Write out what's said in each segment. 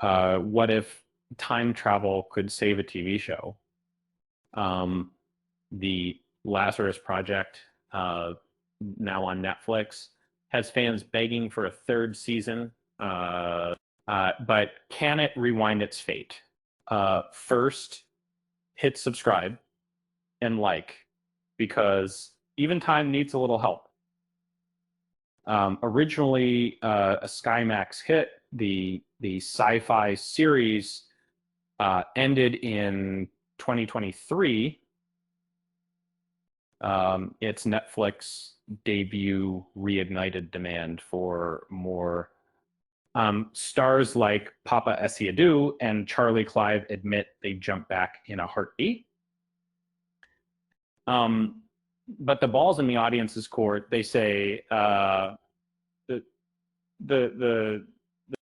What if time travel could save a TV show? The Lazarus Project, now on Netflix, has fans begging for a third season. But can it rewind its fate? First, hit subscribe and like, because even time needs a little help. Originally a Skymax hit, the sci-fi series ended in 2023. Its Netflix debut reignited demand for more. Stars like Papa Essiadu and Charlie Clive admit they jump back in a heartbeat. But the ball's in the audience's court. They say the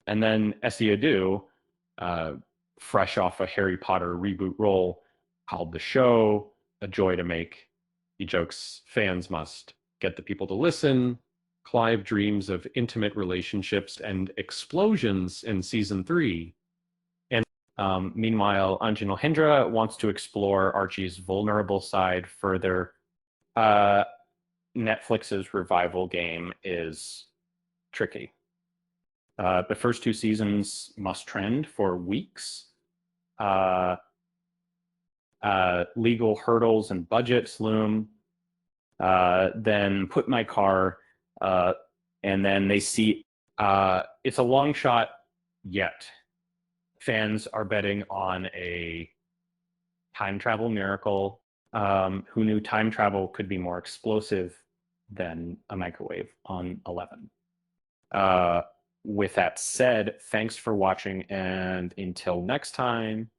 and then Essiadu, fresh off a Harry Potter reboot role, called the show a joy to make. He jokes fans must get the people to listen. Clive dreams of intimate relationships and explosions in season 3. And meanwhile, Anjan Lohindra wants to explore Archie's vulnerable side further. Netflix's revival game is tricky. The first 2 seasons must trend for weeks. Legal hurdles and budgets loom. Then Put My Car, and then they see it's a long shot yet. Fans are betting on a time travel miracle. Who knew time travel could be more explosive than a microwave on 11? With that said, thanks for watching, and until next time.